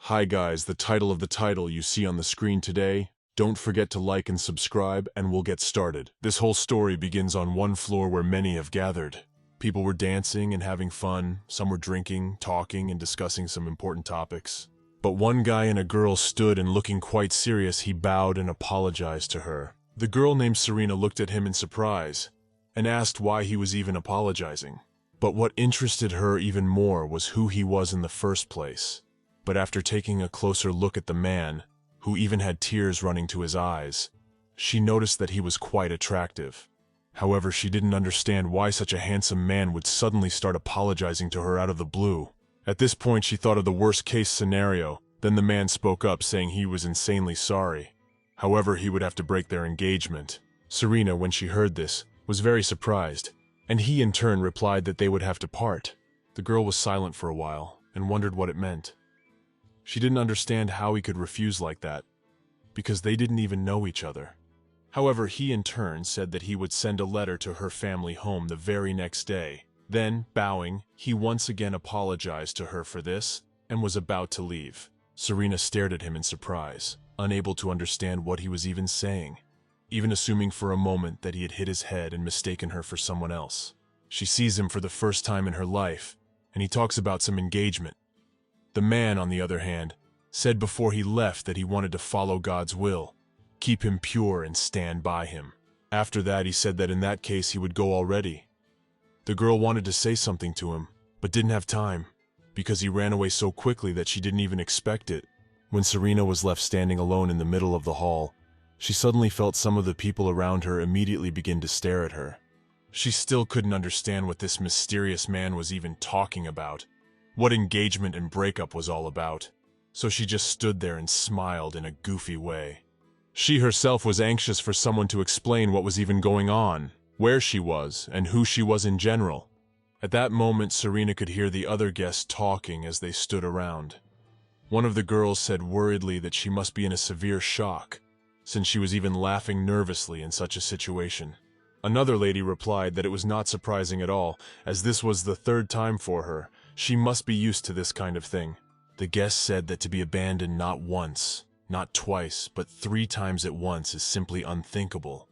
Hi guys, the title of the title you see on the screen today. Don't forget to like and subscribe and we'll get started. This whole story begins on one floor where many have gathered. People were dancing and having fun, some were drinking, talking and discussing some important topics. But one guy and a girl stood and looking quite serious, he bowed and apologized to her. The girl named Serena looked at him in surprise and asked why he was even apologizing. But what interested her even more was who he was in the first place. But after taking a closer look at the man, who even had tears running to his eyes, she noticed that he was quite attractive. However, she didn't understand why such a handsome man would suddenly start apologizing to her out of the blue. At this point, she thought of the worst-case scenario. Then the man spoke up, saying he was insanely sorry. However, he would have to break their engagement. Serena, when she heard this, was very surprised, and he in turn replied that they would have to part. The girl was silent for a while and wondered what it meant. She didn't understand how he could refuse like that, because they didn't even know each other. However, he in turn said that he would send a letter to her family home the very next day. Then, bowing, he once again apologized to her for this and was about to leave. Serena stared at him in surprise, unable to understand what he was even saying, even assuming for a moment that he had hit his head and mistaken her for someone else. She sees him for the first time in her life, and he talks about some engagement. The man, on the other hand, said before he left that he wanted to follow God's will, keep him pure and stand by him. After that, he said that in that case he would go already. The girl wanted to say something to him, but didn't have time, because he ran away so quickly that she didn't even expect it. When Serena was left standing alone in the middle of the hall, she suddenly felt some of the people around her immediately begin to stare at her. She still couldn't understand what this mysterious man was even talking about, what engagement and breakup was all about, so she just stood there and smiled in a goofy way. She herself was anxious for someone to explain what was even going on, where she was, and who she was in general. At that moment, Serena could hear the other guests talking as they stood around. One of the girls said worriedly that she must be in a severe shock, since she was even laughing nervously in such a situation. Another lady replied that it was not surprising at all, as this was the third time for her. She must be used to this kind of thing. The guest said that to be abandoned not once, not twice, but 3 times at once is simply unthinkable.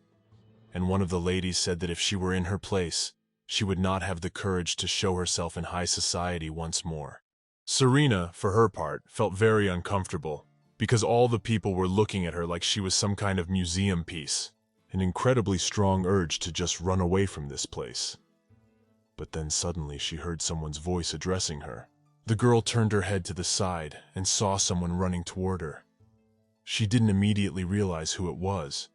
And one of the ladies said that if she were in her place, she would not have the courage to show herself in high society once more. Serena, for her part, felt very uncomfortable, because all the people were looking at her like she was some kind of museum piece. An incredibly strong urge to just run away from this place. But then suddenly she heard someone's voice addressing her. The girl turned her head to the side and saw someone running toward her. She didn't immediately realize who it was,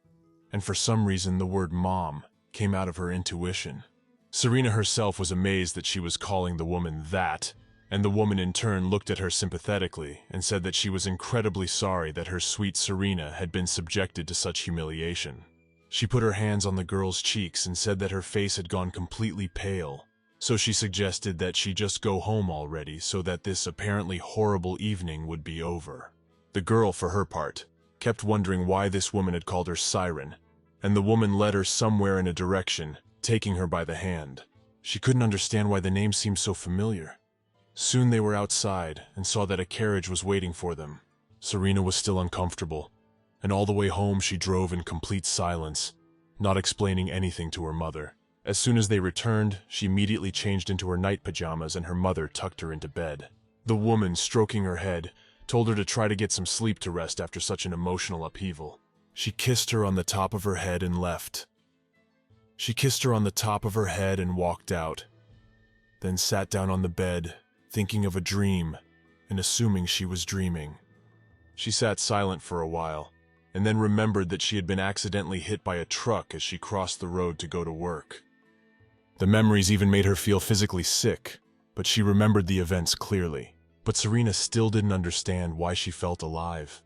and for some reason the word mom came out of her intuition. Serena herself was amazed that she was calling the woman that, and the woman in turn looked at her sympathetically and said that she was incredibly sorry that her sweet Serena had been subjected to such humiliation. She put her hands on the girl's cheeks and said that her face had gone completely pale, so she suggested that she just go home already so that this apparently horrible evening would be over. The girl, for her part, kept wondering why this woman had called her Siren, and the woman led her somewhere in a direction, taking her by the hand. She couldn't understand why the name seemed so familiar. Soon they were outside and saw that a carriage was waiting for them. Serena was still uncomfortable, and all the way home she drove in complete silence, not explaining anything to her mother. As soon as they returned, she immediately changed into her night pajamas and her mother tucked her into bed. The woman, stroking her head, told her to try to get some sleep to rest after such an emotional upheaval. She kissed her on the top of her head and left. She kissed her on the top of her head and walked out, then sat down on the bed, thinking of a dream and assuming she was dreaming. She sat silent for a while, and then remembered that she had been accidentally hit by a truck as she crossed the road to go to work. The memories even made her feel physically sick, but she remembered the events clearly. But Serena still didn't understand why she felt alive.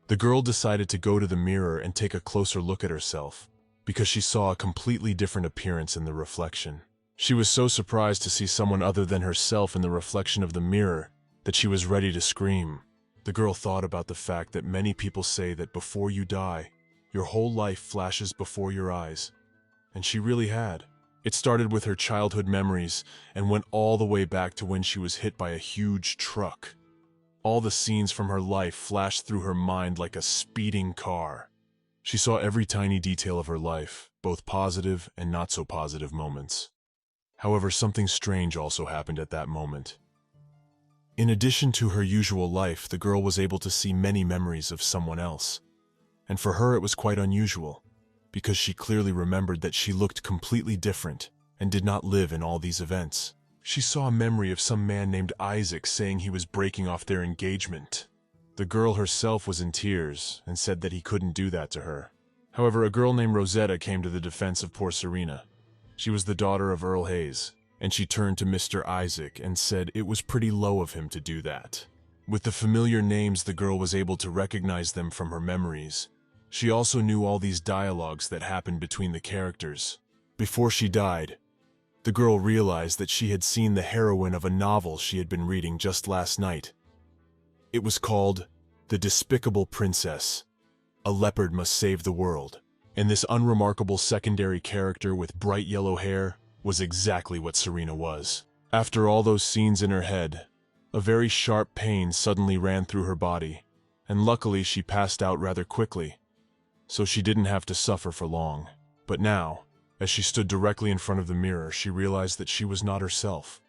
The girl decided to go to the mirror and take a closer look at herself, because she saw a completely different appearance in the reflection. She was so surprised to see someone other than herself in the reflection of the mirror that she was ready to scream. The girl thought about the fact that many people say that before you die, your whole life flashes before your eyes, and she really had. It started with her childhood memories and went all the way back to when she was hit by a huge truck. All the scenes from her life flashed through her mind like a speeding car. She saw every tiny detail of her life, both positive and not so positive moments. However, something strange also happened at that moment. In addition to her usual life, the girl was able to see many memories of someone else. And for her it was quite unusual, because she clearly remembered that she looked completely different and did not live in all these events. She saw a memory of some man named Isaac saying he was breaking off their engagement. The girl herself was in tears and said that he couldn't do that to her. However, a girl named Rosetta came to the defense of poor Serena. She was the daughter of Earl Hayes, and she turned to Mr. Isaac and said it was pretty low of him to do that. With the familiar names, the girl was able to recognize them from her memories. She also knew all these dialogues that happened between the characters. Before she died, the girl realized that she had seen the heroine of a novel she had been reading just last night. It was called The Despicable Princess. A Leopard Must Save the World. And this unremarkable secondary character with bright yellow hair was exactly what Serena was. After all those scenes in her head, a very sharp pain suddenly ran through her body, and luckily she passed out rather quickly, so she didn't have to suffer for long. But now, as she stood directly in front of the mirror, she realized that she was not herself,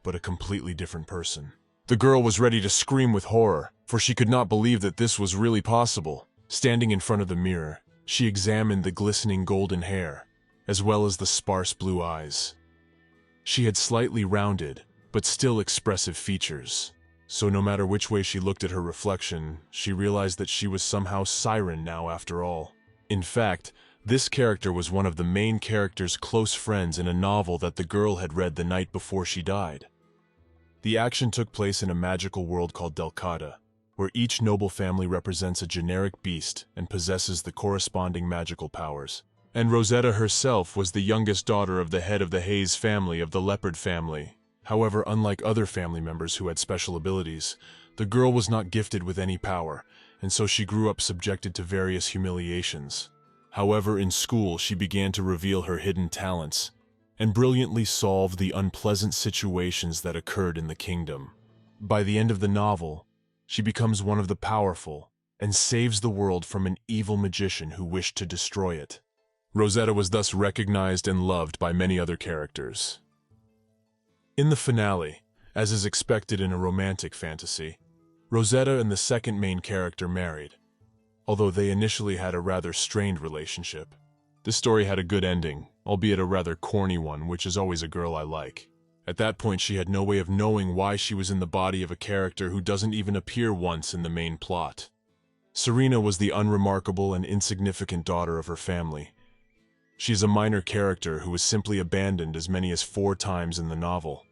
but a completely different person. The girl was ready to scream with horror, for she could not believe that this was really possible. Standing in front of the mirror, she examined the glistening golden hair, as well as the sparse blue eyes. She had slightly rounded, but still expressive features, so no matter which way she looked at her reflection, she realized that she was somehow Siren now after all. In fact, this character was one of the main character's close friends in a novel that the girl had read the night before she died. The action took place in a magical world called Delcata, where each noble family represents a generic beast and possesses the corresponding magical powers. And Rosetta herself was the youngest daughter of the head of the Hayes family of the Leopard family. However, unlike other family members who had special abilities, the girl was not gifted with any power, and so she grew up subjected to various humiliations. However, in school she began to reveal her hidden talents, and brilliantly solved the unpleasant situations that occurred in the kingdom. By the end of the novel, she becomes one of the powerful, and saves the world from an evil magician who wished to destroy it. Rosetta was thus recognized and loved by many other characters. In the finale, as is expected in a romantic fantasy, Rosetta and the second main character married, although they initially had a rather strained relationship. This story had a good ending, albeit a rather corny one, which is always a girl I like. At that point, she had no way of knowing why she was in the body of a character who doesn't even appear once in the main plot. Serena was the unremarkable and insignificant daughter of her family. She is a minor character who was simply abandoned as many as 4 times in the novel,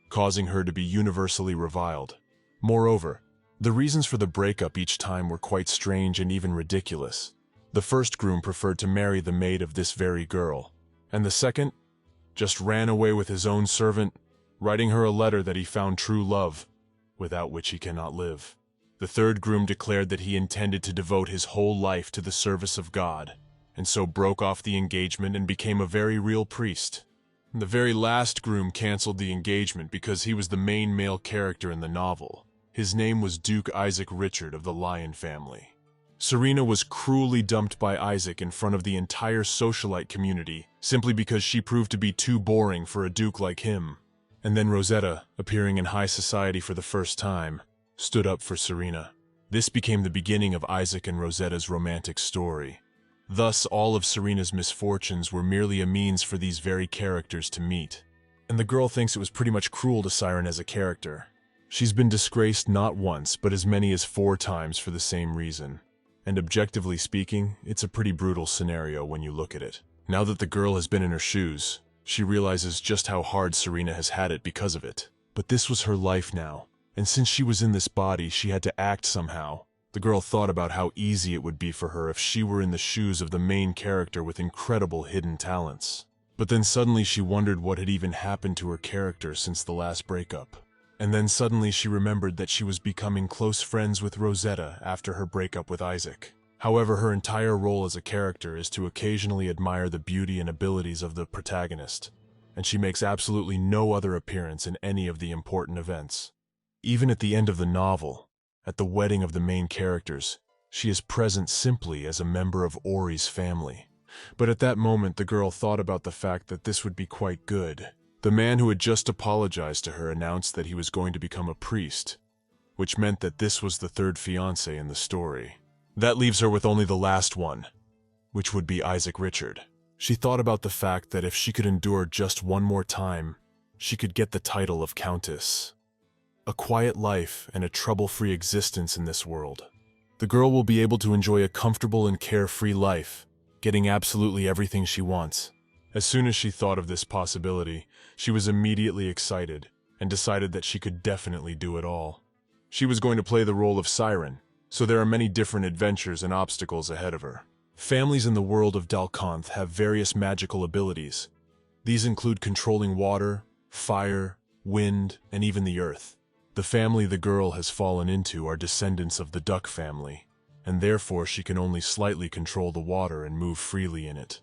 causing her to be universally reviled. Moreover, the reasons for the breakup each time were quite strange and even ridiculous. The first groom preferred to marry the maid of this very girl, and the second just ran away with his own servant, writing her a letter that he found true love, without which he cannot live. The third groom declared that he intended to devote his whole life to the service of God, and so broke off the engagement and became a very real priest. The very last groom canceled the engagement because he was the main male character in the novel. His name was Duke Isaac Richard of the Lion family. Serena was cruelly dumped by Isaac in front of the entire socialite community, simply because she proved to be too boring for a duke like him. And then Rosetta, appearing in high society for the first time, stood up for Serena. This became the beginning of Isaac and Rosetta's romantic story. Thus, all of Serena's misfortunes were merely a means for these very characters to meet. And the girl thinks it was pretty much cruel to Siren as a character. She's been disgraced not once, but as many as 4 times for the same reason. And objectively speaking, it's a pretty brutal scenario when you look at it. Now that the girl has been in her shoes, she realizes just how hard Serena has had it because of it. But this was her life now, and since she was in this body, she had to act somehow. The girl thought about how easy it would be for her if she were in the shoes of the main character with incredible hidden talents. But then suddenly she wondered what had even happened to her character since the last breakup. And then suddenly she remembered that she was becoming close friends with Rosetta after her breakup with Isaac. However, her entire role as a character is to occasionally admire the beauty and abilities of the protagonist, and she makes absolutely no other appearance in any of the important events. Even at the end of the novel, At the wedding of the main characters, she is present simply as a member of Ori's family. But at that moment, the girl thought about the fact that this would be quite good. The man who had just apologized to her announced that he was going to become a priest, which meant that this was the third fiancé in the story. That leaves her with only the last one, which would be Isaac Richard. She thought about the fact that if she could endure just one more time, she could get the title of Countess. A quiet life and a trouble-free existence in this world. The girl will be able to enjoy a comfortable and carefree life, getting absolutely everything she wants. As soon as she thought of this possibility, she was immediately excited and decided that she could definitely do it all. She was going to play the role of Siren, so there are many different adventures and obstacles ahead of her. Families in the world of Dalconth have various magical abilities. These include controlling water, fire, wind, and even the earth. The family the girl has fallen into are descendants of the duck family, and therefore she can only slightly control the water and move freely in it.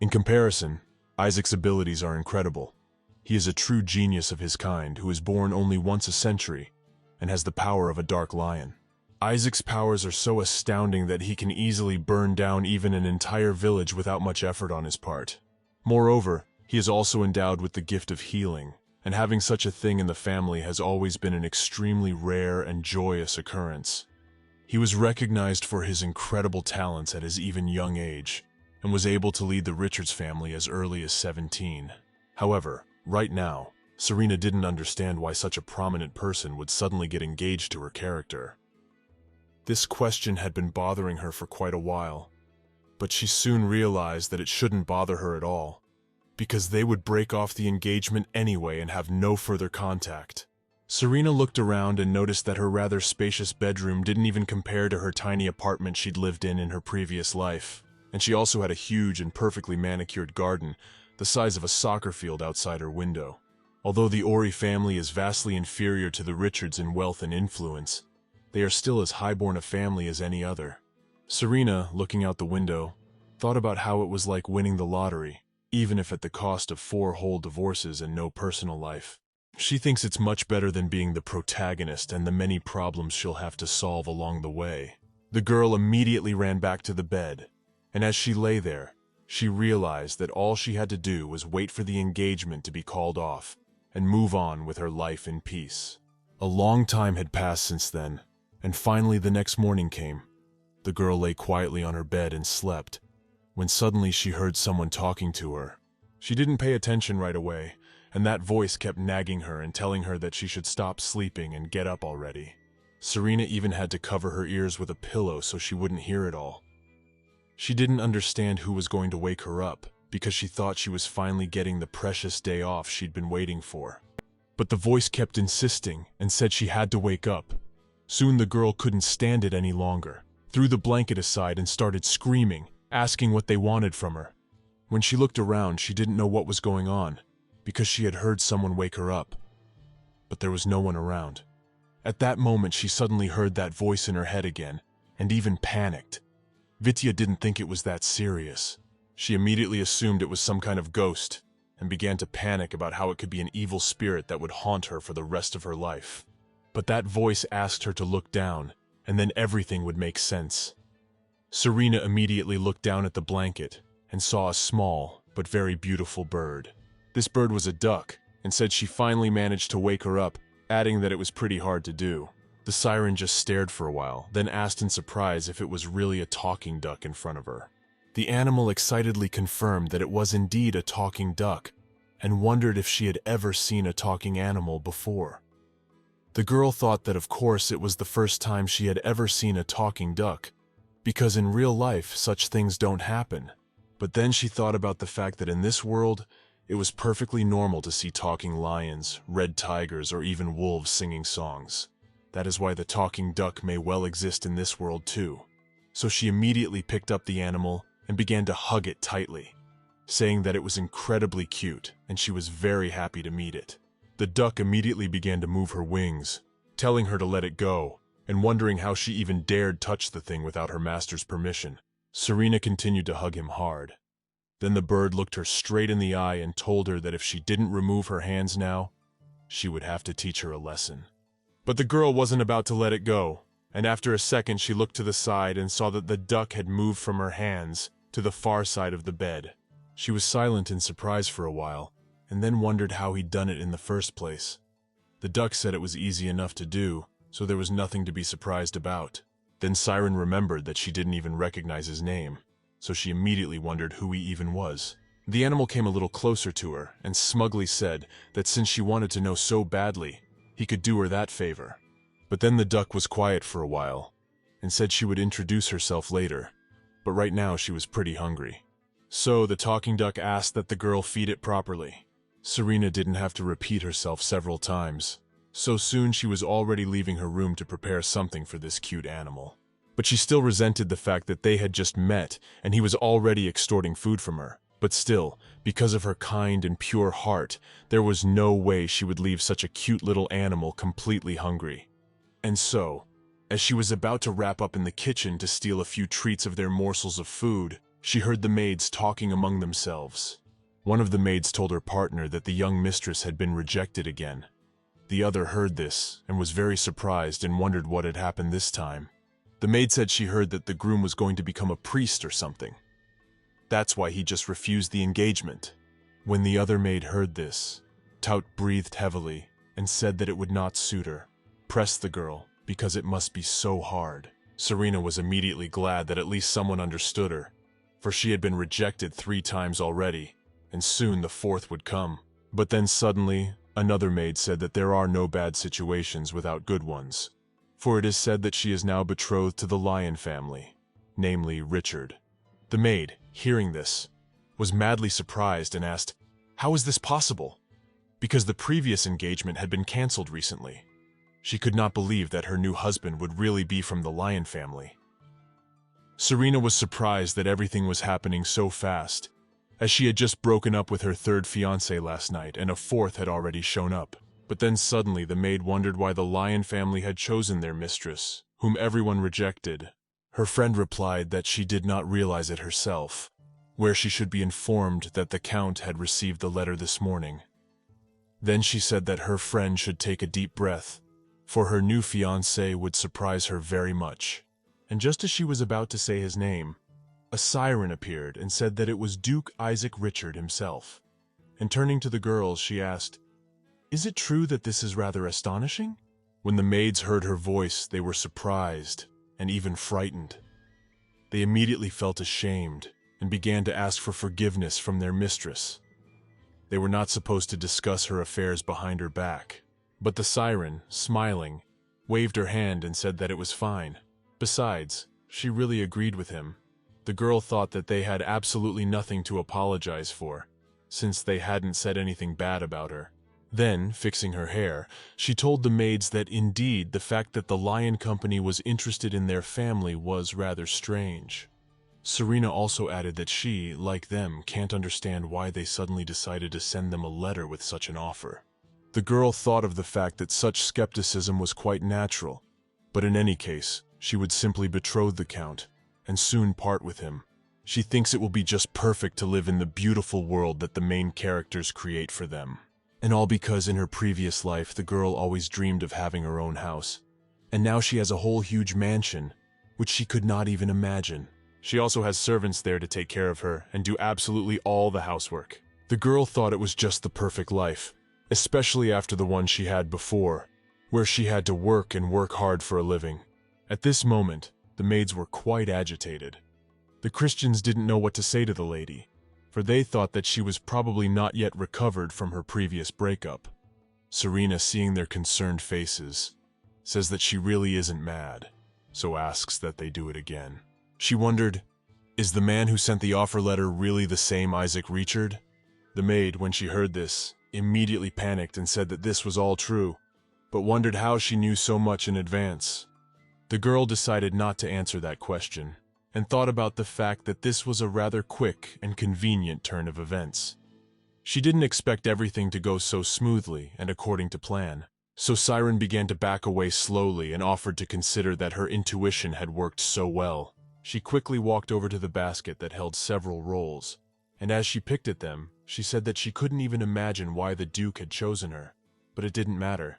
In comparison, Isaac's abilities are incredible. He is a true genius of his kind who is born only once a century and has the power of a dark lion. Isaac's powers are so astounding that he can easily burn down even an entire village without much effort on his part. Moreover, he is also endowed with the gift of healing, and having such a thing in the family has always been an extremely rare and joyous occurrence. He was recognized for his incredible talents at his even young age, and was able to lead the Richards family as early as 17. However, right now, Serena didn't understand why such a prominent person would suddenly get engaged to her character. This question had been bothering her for quite a while, but she soon realized that it shouldn't bother her at all, because they would break off the engagement anyway and have no further contact. Serena looked around and noticed that her rather spacious bedroom didn't even compare to her tiny apartment she'd lived in her previous life, and she also had a huge and perfectly manicured garden, the size of a soccer field outside her window. Although the Ori family is vastly inferior to the Richards in wealth and influence, they are still as highborn a family as any other. Serena, looking out the window, thought about how it was like winning the lottery, even if at the cost of 4 whole divorces and no personal life. She thinks it's much better than being the protagonist and the many problems she'll have to solve along the way. The girl immediately ran back to the bed, and as she lay there, she realized that all she had to do was wait for the engagement to be called off and move on with her life in peace. A long time had passed since then, and finally the next morning came. The girl lay quietly on her bed and slept, when suddenly she heard someone talking to her. She didn't pay attention right away, and that voice kept nagging her and telling her that she should stop sleeping and get up already. Serena even had to cover her ears with a pillow so she wouldn't hear it all. She didn't understand who was going to wake her up, because she thought she was finally getting the precious day off she'd been waiting for. But the voice kept insisting and said she had to wake up. Soon the girl couldn't stand it any longer, threw the blanket aside and started screaming, asking what they wanted from her. When she looked around, she didn't know what was going on, because she had heard someone wake her up. But there was no one around. At that moment, she suddenly heard that voice in her head again, and even panicked. Vitya didn't think it was that serious. She immediately assumed it was some kind of ghost, and began to panic about how it could be an evil spirit that would haunt her for the rest of her life. But that voice asked her to look down, and then everything would make sense. Serena immediately looked down at the blanket and saw a small but very beautiful bird. This bird was a duck, and said she finally managed to wake her up, adding that it was pretty hard to do. The siren just stared for a while, then asked in surprise if it was really a talking duck in front of her. The animal excitedly confirmed that it was indeed a talking duck, and wondered if she had ever seen a talking animal before. The girl thought that of course it was the first time she had ever seen a talking duck, because in real life such things don't happen. But then she thought about the fact that in this world, it was perfectly normal to see talking lions, red tigers, or even wolves singing songs. That is why the talking duck may well exist in this world too. So she immediately picked up the animal and began to hug it tightly, saying that it was incredibly cute and she was very happy to meet it. The duck immediately began to move her wings, telling her to let it go, and wondering how she even dared touch the thing without her master's permission. Serena continued to hug him hard. Then the bird looked her straight in the eye and told her that if she didn't remove her hands now, she would have to teach her a lesson. But the girl wasn't about to let it go. and after a second she looked to the side and saw that the duck had moved from her hands to the far side of the bed. She was silent in surprise for a while, and then wondered how he'd done it in the first place. The duck said it was easy enough to do, so there was nothing to be surprised about. Then Siren remembered that she didn't even recognize his name, so she immediately wondered who he even was. The animal came a little closer to her and smugly said that since she wanted to know so badly, he could do her that favor. But then the duck was quiet for a while and said she would introduce herself later, but right now she was pretty hungry. So the talking duck asked that the girl feed it properly. Serena didn't have to repeat herself several times. So soon she was already leaving her room to prepare something for this cute animal. But she still resented the fact that they had just met and he was already extorting food from her. But still, because of her kind and pure heart, there was no way she would leave such a cute little animal completely hungry. And so, as she was about to wrap up in the kitchen to steal a few treats of their morsels of food, she heard the maids talking among themselves. One of the maids told her partner that the young mistress had been rejected again. The other heard this and was very surprised and wondered what had happened this time. The maid said she heard that the groom was going to become a priest or something. That's why he just refused the engagement. When the other maid heard this, Tout breathed heavily and said that it would not suit her. Press the girl, because it must be so hard. Serena was immediately glad that at least someone understood her, for she had been rejected 3 times already, and soon the 4th would come. But then suddenly, another maid said that there are no bad situations without good ones, for it is said that she is now betrothed to the lion family, namely Richard. The maid, hearing this, was madly surprised and asked, "How is this possible?" Because the previous engagement had been cancelled recently. She could not believe that her new husband would really be from the lion family. Serena was surprised that everything was happening so fast, as she had just broken up with her 3rd fiancé last night and a 4th had already shown up. But then suddenly the maid wondered why the lion family had chosen their mistress, whom everyone rejected. Her friend replied that she did not realize it herself, where she should be informed that the Count had received the letter this morning. Then she said that her friend should take a deep breath, for her new fiancé would surprise her very much. And just as she was about to say his name, a siren appeared and said that it was Duke Isaac Richard himself. And turning to the girls, she asked, "Is it true that this is rather astonishing?" When the maids heard her voice, they were surprised and even frightened. They immediately felt ashamed and began to ask for forgiveness from their mistress. They were not supposed to discuss her affairs behind her back, but the siren, smiling, waved her hand and said that it was fine. Besides, she really agreed with him. The girl thought that they had absolutely nothing to apologize for, since they hadn't said anything bad about her. Then, fixing her hair, she told the maids that indeed the fact that the Lion Company was interested in their family was rather strange. Serena also added that she, like them, can't understand why they suddenly decided to send them a letter with such an offer. The girl thought of the fact that such skepticism was quite natural, but in any case, she would simply betroth the Count and soon part with him. She thinks it will be just perfect to live in the beautiful world that the main characters create for them. And all because in her previous life the girl always dreamed of having her own house. And now she has a whole huge mansion, which she could not even imagine. She also has servants there to take care of her and do absolutely all the housework. The girl thought it was just the perfect life, especially after the one she had before, where she had to work and work hard for a living. At this moment, the maids were quite agitated. The Christians didn't know what to say to the lady, for they thought that she was probably not yet recovered from her previous breakup. Serena, seeing their concerned faces, says that she really isn't mad, so asks that they do it again. She wondered, is the man who sent the offer letter really the same Isaac Richard? The maid, when she heard this, immediately panicked and said that this was all true, but wondered how she knew so much in advance. The girl decided not to answer that question, and thought about the fact that this was a rather quick and convenient turn of events. She didn't expect everything to go so smoothly and according to plan, so Siren began to back away slowly and offered to consider that her intuition had worked so well. She quickly walked over to the basket that held several rolls, and as she picked at them, she said that she couldn't even imagine why the Duke had chosen her, but it didn't matter.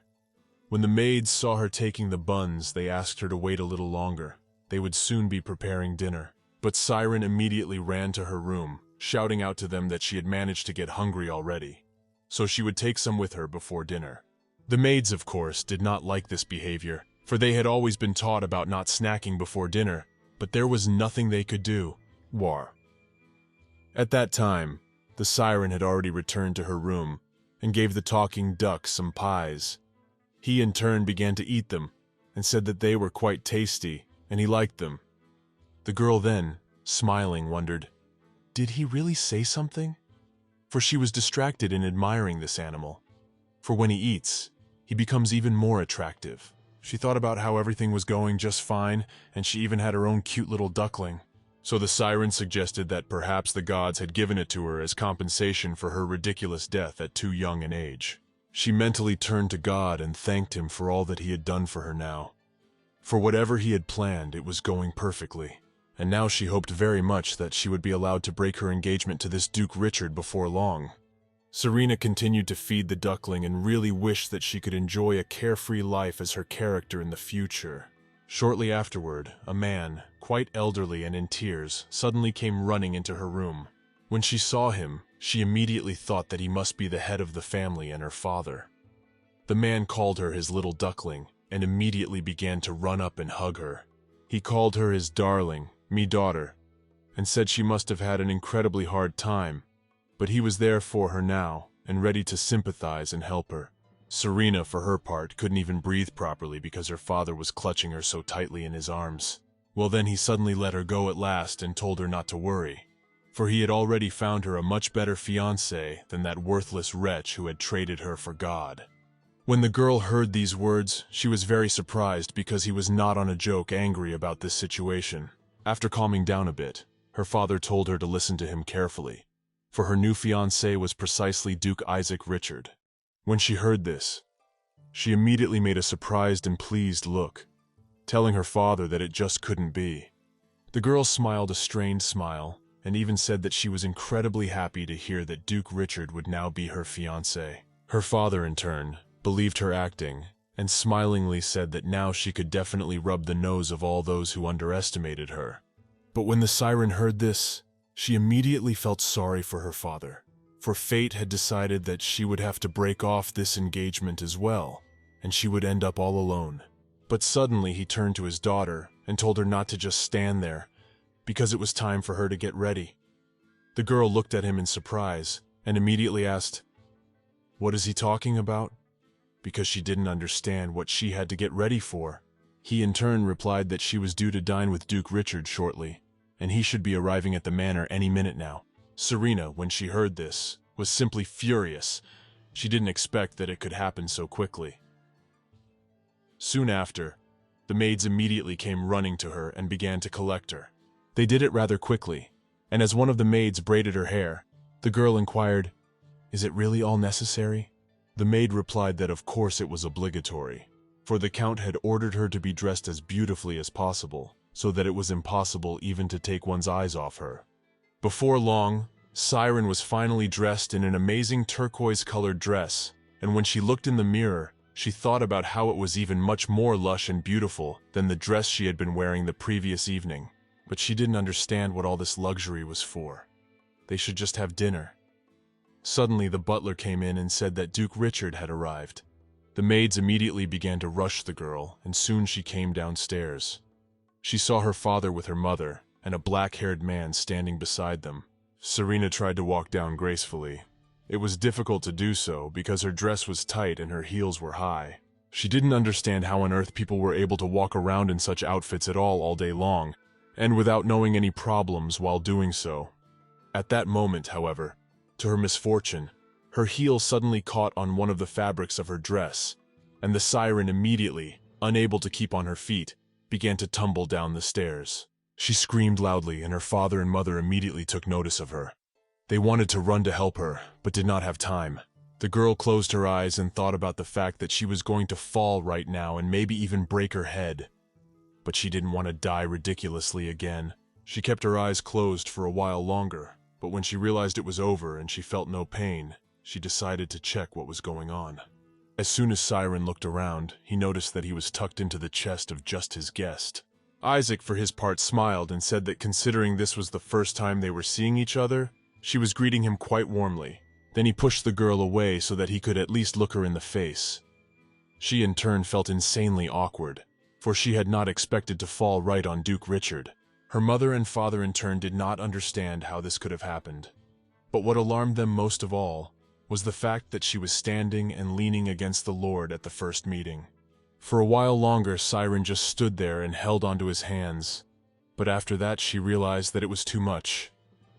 When the maids saw her taking the buns, they asked her to wait a little longer. They would soon be preparing dinner. But Siren immediately ran to her room, shouting out to them that she had managed to get hungry already, so she would take some with her before dinner. The maids, of course, did not like this behavior, for they had always been taught about not snacking before dinner, but there was nothing they could do. War. At that time, the Siren had already returned to her room and gave the talking duck some pies. He in turn began to eat them and said that they were quite tasty and he liked them. The girl then, smiling, wondered, did he really say something? For she was distracted in admiring this animal. For when he eats, he becomes even more attractive. She thought about how everything was going just fine, and she even had her own cute little duckling. So the Siren suggested that perhaps the gods had given it to her as compensation for her ridiculous death at too young an age. She mentally turned to God and thanked him for all that he had done for her now. For whatever he had planned, it was going perfectly. And now she hoped very much that she would be allowed to break her engagement to this Duke Richard before long. Serena continued to feed the duckling and really wished that she could enjoy a carefree life as her character in the future. Shortly afterward, a man, quite elderly and in tears, suddenly came running into her room. When she saw him, she immediately thought that he must be the head of the family and her father. The man called her his little duckling and immediately began to run up and hug her. He called her his darling, me daughter, and said she must have had an incredibly hard time, but he was there for her now and ready to sympathize and help her. Serena, for her part, couldn't even breathe properly because her father was clutching her so tightly in his arms. Well, then he suddenly let her go at last and told her not to worry, for he had already found her a much better fiancé than that worthless wretch who had traded her for God. When the girl heard these words, she was very surprised because he was not on a joke angry about this situation. After calming down a bit, her father told her to listen to him carefully, for her new fiancé was precisely Duke Isaac Richard. When she heard this, she immediately made a surprised and pleased look, telling her father that it just couldn't be. The girl smiled a strained smile and even said that she was incredibly happy to hear that Duke Richard would now be her fiancé. Her father, in turn, believed her acting and smilingly said that now she could definitely rub the nose of all those who underestimated her. But when the Siren heard this, she immediately felt sorry for her father, for fate had decided that she would have to break off this engagement as well, and she would end up all alone. But suddenly he turned to his daughter and told her not to just stand there, because it was time for her to get ready. The girl looked at him in surprise and immediately asked, "What is he talking about?" because she didn't understand what she had to get ready for. He in turn replied that she was due to dine with Duke Richard shortly, and he should be arriving at the manor any minute now. Serena, when she heard this, was simply furious. She didn't expect that it could happen so quickly. Soon after, the maids immediately came running to her and began to collect her. They did it rather quickly, and as one of the maids braided her hair, the girl inquired, "Is it really all necessary?" The maid replied that of course it was obligatory, for the Count had ordered her to be dressed as beautifully as possible, so that it was impossible even to take one's eyes off her. Before long, Siren was finally dressed in an amazing turquoise-colored dress, and when she looked in the mirror, she thought about how it was even much more lush and beautiful than the dress she had been wearing the previous evening. But she didn't understand what all this luxury was for. They should just have dinner. Suddenly, the butler came in and said that Duke Richard had arrived. The maids immediately began to rush the girl, and soon she came downstairs. She saw her father with her mother, and a black-haired man standing beside them. Serena tried to walk down gracefully. It was difficult to do so because her dress was tight and her heels were high. She didn't understand how on earth people were able to walk around in such outfits at all day long, and without knowing any problems while doing so. At that moment, however, to her misfortune, her heel suddenly caught on one of the fabrics of her dress, and the Siren immediately, unable to keep on her feet, began to tumble down the stairs. She screamed loudly, and her father and mother immediately took notice of her. They wanted to run to help her, but did not have time. The girl closed her eyes and thought about the fact that she was going to fall right now and maybe even break her head. But she didn't want to die ridiculously again. She kept her eyes closed for a while longer, but when she realized it was over and she felt no pain, she decided to check what was going on. As soon as Siren looked around, he noticed that he was tucked into the chest of just his guest. Isaac, for his part, smiled and said that considering this was the first time they were seeing each other, she was greeting him quite warmly. Then he pushed the girl away so that he could at least look her in the face. She in turn felt insanely awkward, for she had not expected to fall right on Duke Richard. Her mother and father in turn did not understand how this could have happened. But what alarmed them most of all was the fact that she was standing and leaning against the Lord at the first meeting. For a while longer, Siren just stood there and held onto his hands, but after that she realized that it was too much,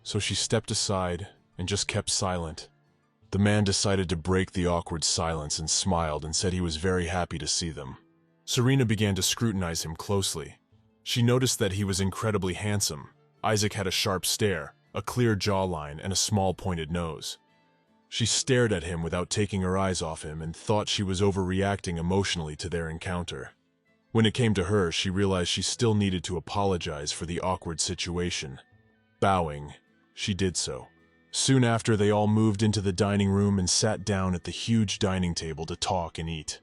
so she stepped aside and just kept silent. The man decided to break the awkward silence and smiled and said he was very happy to see them. Serena began to scrutinize him closely. She noticed that he was incredibly handsome. Isaac had a sharp stare, a clear jawline, and a small pointed nose. She stared at him without taking her eyes off him and thought she was overreacting emotionally to their encounter. When it came to her, she realized she still needed to apologize for the awkward situation. Bowing, she did so. Soon after, they all moved into the dining room and sat down at the huge dining table to talk and eat.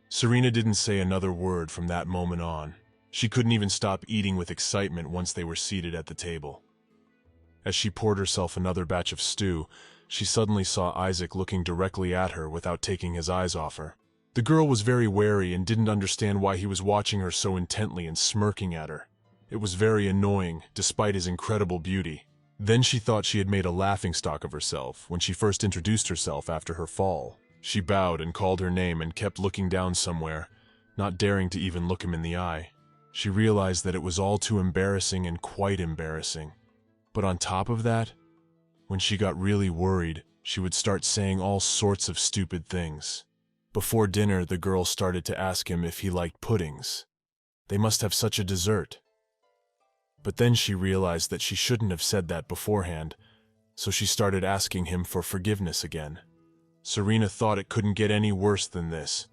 Serena didn't say another word from that moment on. She couldn't even stop eating with excitement once they were seated at the table. As she poured herself another batch of stew, she suddenly saw Isaac looking directly at her without taking his eyes off her. The girl was very wary and didn't understand why he was watching her so intently and smirking at her. It was very annoying, despite his incredible beauty. Then she thought she had made a laughingstock of herself when she first introduced herself after her fall. She bowed and called her name and kept looking down somewhere, not daring to even look him in the eye. She realized that it was all too embarrassing and quite embarrassing. But on top of that, when she got really worried, she would start saying all sorts of stupid things. Before dinner, the girl started to ask him if he liked puddings. They must have such a dessert. But then she realized that she shouldn't have said that beforehand, so she started asking him for forgiveness again. Serena thought it couldn't get any worse than this,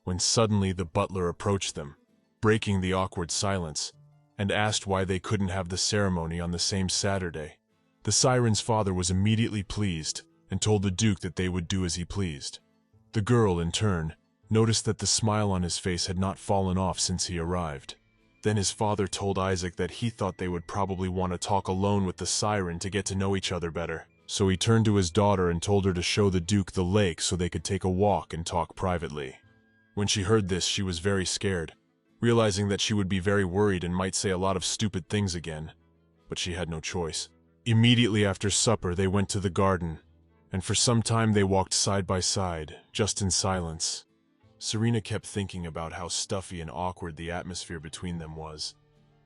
when suddenly the butler approached them, breaking the awkward silence, and asked why they couldn't have the ceremony on the same Saturday. The Siren's father was immediately pleased and told the Duke that they would do as he pleased. The girl, in turn, noticed that the smile on his face had not fallen off since he arrived. Then his father told Isaac that he thought they would probably want to talk alone with the Siren to get to know each other better. So he turned to his daughter and told her to show the Duke the lake so they could take a walk and talk privately. When she heard this, she was very scared, realizing that she would be very worried and might say a lot of stupid things again. But she had no choice. Immediately after supper, they went to the garden, and for some time they walked side by side, just in silence. Serena kept thinking about how stuffy and awkward the atmosphere between them was,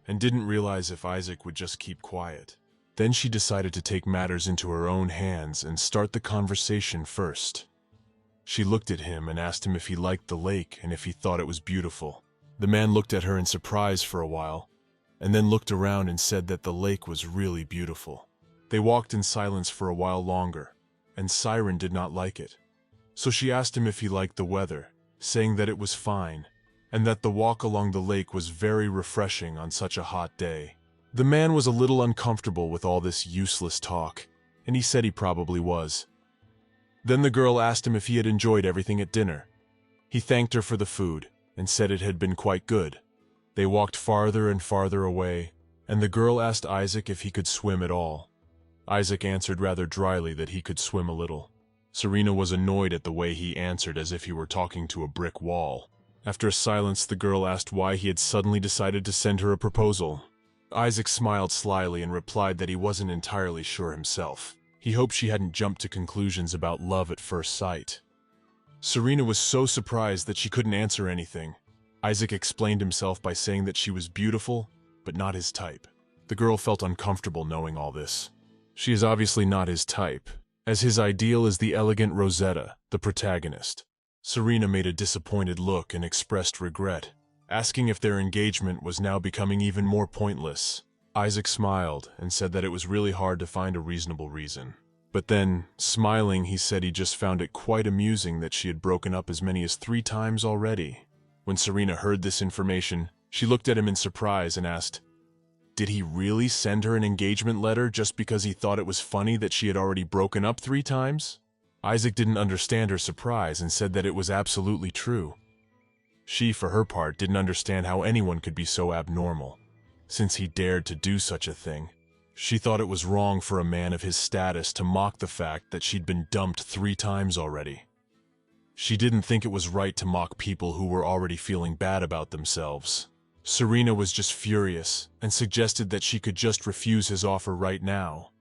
and didn't realize if Isaac would just keep quiet. Then she decided to take matters into her own hands and start the conversation first. She looked at him and asked him if he liked the lake and if he thought it was beautiful. The man looked at her in surprise for a while, and then looked around and said that the lake was really beautiful. They walked in silence for a while longer, and Siren did not like it. So she asked him if he liked the weather, saying that it was fine, and that the walk along the lake was very refreshing on such a hot day. The man was a little uncomfortable with all this useless talk, and he said he probably was. Then the girl asked him if he had enjoyed everything at dinner. He thanked her for the food, and said it had been quite good. They walked farther and farther away, and the girl asked Isaac if he could swim at all. Isaac answered rather dryly that he could swim a little. Serena was annoyed at the way he answered as if he were talking to a brick wall. After a silence, the girl asked why he had suddenly decided to send her a proposal. Isaac smiled slyly and replied that he wasn't entirely sure himself. He hoped she hadn't jumped to conclusions about love at first sight. Serena was so surprised that she couldn't answer anything. Isaac explained himself by saying that she was beautiful, but not his type. The girl felt uncomfortable knowing all this. She is obviously not his type, as his ideal is the elegant Rosetta, the protagonist. Serena made a disappointed look and expressed regret, asking if their engagement was now becoming even more pointless. Isaac smiled and said that it was really hard to find a reasonable reason. But then, smiling, he said he just found it quite amusing that she had broken up as many as 3 times already. When Serena heard this information, she looked at him in surprise and asked, did he really send her an engagement letter just because he thought it was funny that she had already broken up 3 times? Isaac didn't understand her surprise and said that it was absolutely true. She, for her part, didn't understand how anyone could be so abnormal, since he dared to do such a thing. She thought it was wrong for a man of his status to mock the fact that she'd been dumped 3 times already. She didn't think it was right to mock people who were already feeling bad about themselves. Serena was just furious and suggested that she could just refuse his offer right now.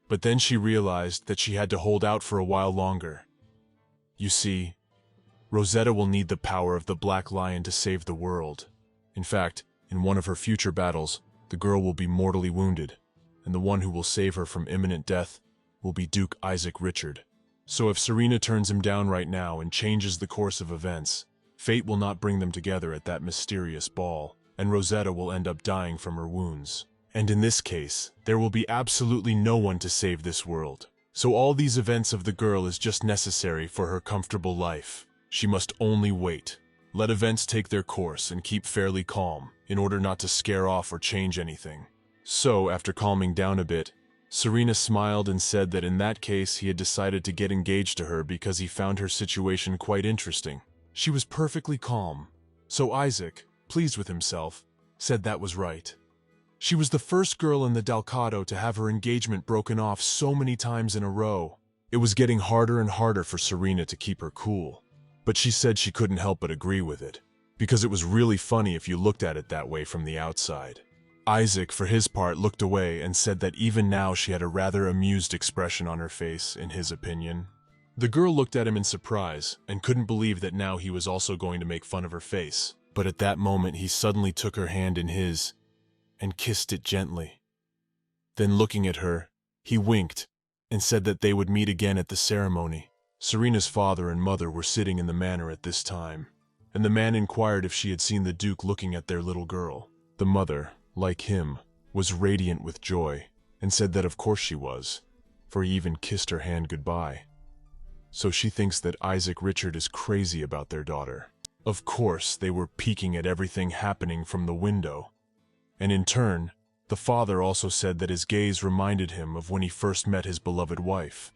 But then she realized that she had to hold out for a while longer. You see, Rosetta will need the power of the Black Lion to save the world. In fact, in one of her future battles, the girl will be mortally wounded, and the one who will save her from imminent death will be Duke Isaac Richard. So if Serena turns him down right now and changes the course of events, fate will not bring them together at that mysterious ball, and Rosetta will end up dying from her wounds. And in this case, there will be absolutely no one to save this world. So all these events of the girl is just necessary for her comfortable life. She must only wait. Let events take their course and keep fairly calm, in order not to scare off or change anything. So, after calming down a bit, Serena smiled and said that in that case he had decided to get engaged to her because he found her situation quite interesting. She was perfectly calm. So Isaac, pleased with himself, said that was right. She was the first girl in the Dalcado to have her engagement broken off so many times in a row. It was getting harder and harder for Serena to keep her cool. But she said she couldn't help but agree with it, because it was really funny if you looked at it that way from the outside. Isaac, for his part, looked away and said that even now she had a rather amused expression on her face, in his opinion. The girl looked at him in surprise and couldn't believe that now he was also going to make fun of her face. But at that moment he suddenly took her hand in his and kissed it gently. Then looking at her, he winked and said that they would meet again at the ceremony. Serena's father and mother were sitting in the manor at this time, and the man inquired if she had seen the Duke looking at their little girl. The mother, like him, was radiant with joy, and said that of course she was, for he even kissed her hand goodbye. So she thinks that Isaac Richard is crazy about their daughter. Of course, they were peeking at everything happening from the window, and in turn, the father also said that his gaze reminded him of when he first met his beloved wife.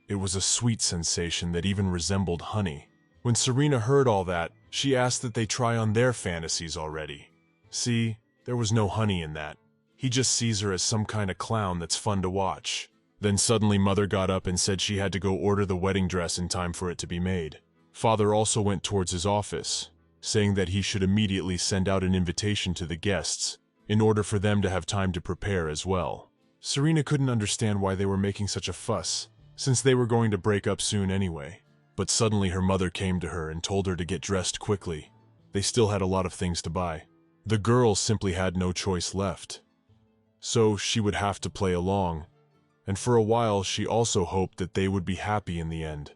It was a sweet sensation that even resembled honey. When Serena heard all that, she asked that they try on their fantasies already. See, there was no honey in that. He just sees her as some kind of clown that's fun to watch. Then suddenly Mother got up and said she had to go order the wedding dress in time for it to be made. Father also went towards his office, saying that he should immediately send out an invitation to the guests, in order for them to have time to prepare as well. Serena couldn't understand why they were making such a fuss, since they were going to break up soon anyway. But suddenly her mother came to her and told her to get dressed quickly. They still had a lot of things to buy. The girl simply had no choice left. So she would have to play along, and for a while she also hoped that they would be happy in the end,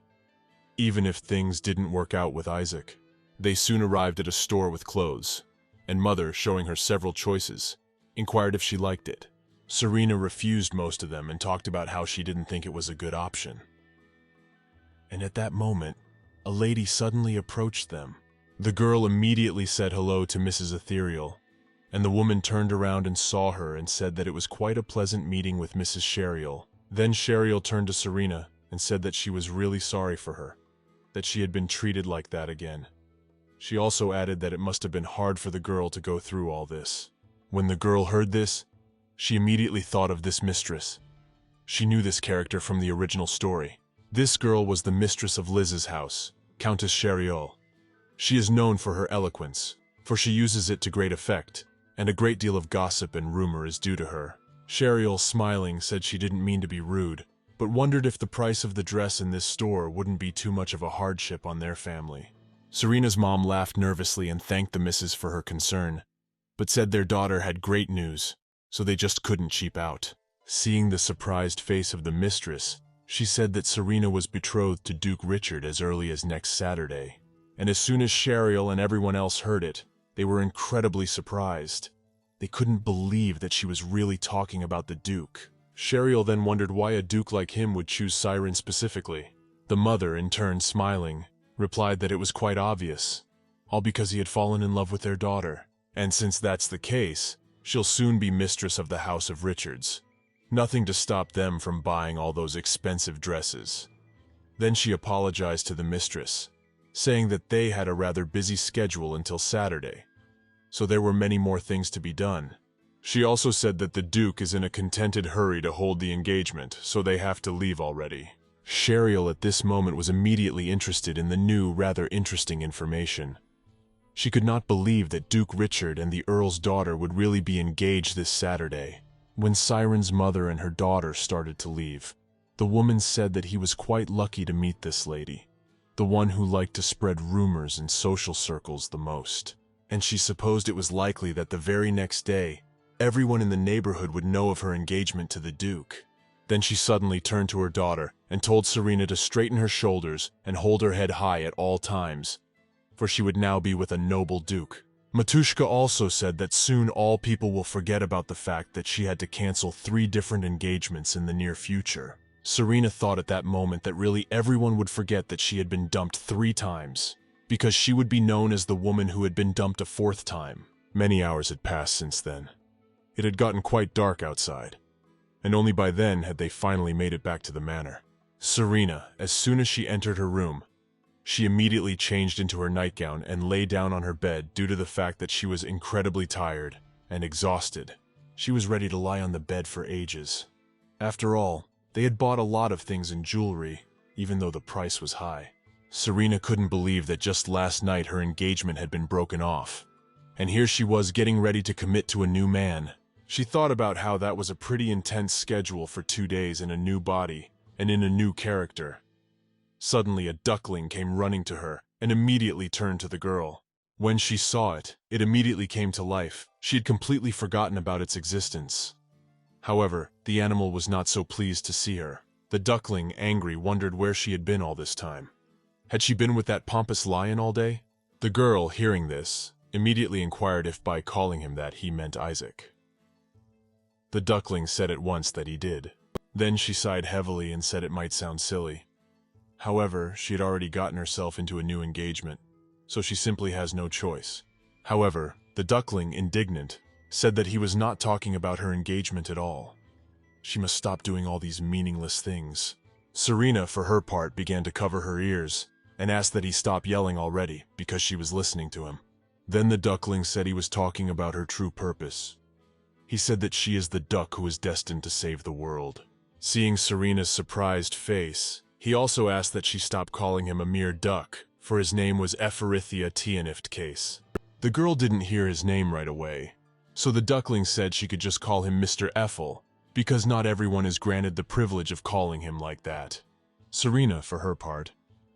even if things didn't work out with Isaac. They soon arrived at a store with clothes, and Mother, showing her several choices, inquired if she liked it. Serena refused most of them and talked about how she didn't think it was a good option. And at that moment, a lady suddenly approached them. The girl immediately said hello to Mrs. Ethereal, and the woman turned around and saw her and said that it was quite a pleasant meeting with Mrs. Sheriel. Then Sheriel turned to Serena and said that she was really sorry for her, that she had been treated like that again. She also added that it must have been hard for the girl to go through all this. When the girl heard this, she immediately thought of this mistress. She knew this character from the original story. This girl was the mistress of Liz's house, Countess Sheriel. She is known for her eloquence, for she uses it to great effect, and a great deal of gossip and rumor is due to her. Sheriel, smiling, said she didn't mean to be rude, but wondered if the price of the dress in this store wouldn't be too much of a hardship on their family. Serena's mom laughed nervously and thanked the missus for her concern, but said their daughter had great news, so they just couldn't cheap out. Seeing the surprised face of the mistress, she said that Serena was betrothed to Duke Richard as early as next Saturday. And as soon as Sheriel and everyone else heard it, they were incredibly surprised. They couldn't believe that she was really talking about the Duke. Sheriel then wondered why a Duke like him would choose Siren specifically. The mother, in turn smiling, replied that it was quite obvious, all because he had fallen in love with their daughter. And since that's the case, she'll soon be mistress of the House of Richards. Nothing to stop them from buying all those expensive dresses. Then she apologized to the mistress, saying that they had a rather busy schedule until Saturday, so there were many more things to be done. She also said that the Duke is in a contented hurry to hold the engagement, so they have to leave already. Cheryl at this moment was immediately interested in the new, rather interesting information. She could not believe that Duke Richard and the Earl's daughter would really be engaged this Saturday. When Siren's mother and her daughter started to leave, the woman said that he was quite lucky to meet this lady, the one who liked to spread rumors in social circles the most. And she supposed it was likely that the very next day, everyone in the neighborhood would know of her engagement to the Duke. Then she suddenly turned to her daughter and told Serena to straighten her shoulders and hold her head high at all times, for she would now be with a noble Duke. Matushka also said that soon all people will forget about the fact that she had to cancel 3 different engagements in the near future. Serena thought at that moment that really everyone would forget that she had been dumped 3 times, because she would be known as the woman who had been dumped a 4th time. Many hours had passed since then. It had gotten quite dark outside, and only by then had they finally made it back to the manor. Serena, as soon as she entered her room, she immediately changed into her nightgown and lay down on her bed due to the fact that she was incredibly tired and exhausted. She was ready to lie on the bed for ages. After all, they had bought a lot of things in jewelry, even though the price was high. Serena couldn't believe that just last night her engagement had been broken off, and here she was getting ready to commit to a new man. She thought about how that was a pretty intense schedule for 2 days in a new body and in a new character. Suddenly a duckling came running to her and immediately turned to the girl. When she saw it, it immediately came to life. She had completely forgotten about its existence. However, the animal was not so pleased to see her. The duckling, angry, wondered where she had been all this time. Had she been with that pompous lion all day? The girl, hearing this, immediately inquired if by calling him that he meant Isaac. The duckling said at once that he did. Then she sighed heavily and said it might sound silly. However, she had already gotten herself into a new engagement, so she simply has no choice. However, the duckling, indignant, said that he was not talking about her engagement at all. She must stop doing all these meaningless things. Serena, for her part, began to cover her ears and asked that he stop yelling already because she was listening to him. Then the duckling said he was talking about her true purpose. He said that she is the duck who is destined to save the world. Seeing Serena's surprised face, he also asked that she stop calling him a mere duck, for his name was Ephorithia Tianift. The girl didn't hear his name right away, so the duckling said she could just call him Mr. Ethel, because not everyone is granted the privilege of calling him like that. Serena, for her part,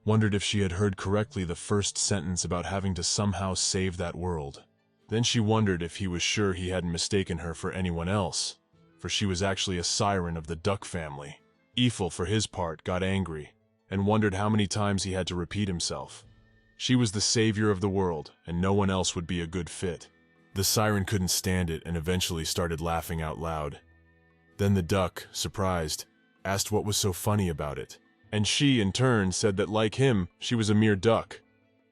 wondered if she had heard correctly the first sentence about having to somehow save that world. Then she wondered if he was sure he hadn't mistaken her for anyone else, for she was actually a siren of the duck family. Eiffel, for his part, got angry and wondered how many times he had to repeat himself. She was the savior of the world, and no one else would be a good fit. The siren couldn't stand it and eventually started laughing out loud. Then the duck, surprised, asked what was so funny about it, and she, in turn, said that like him, she was a mere duck.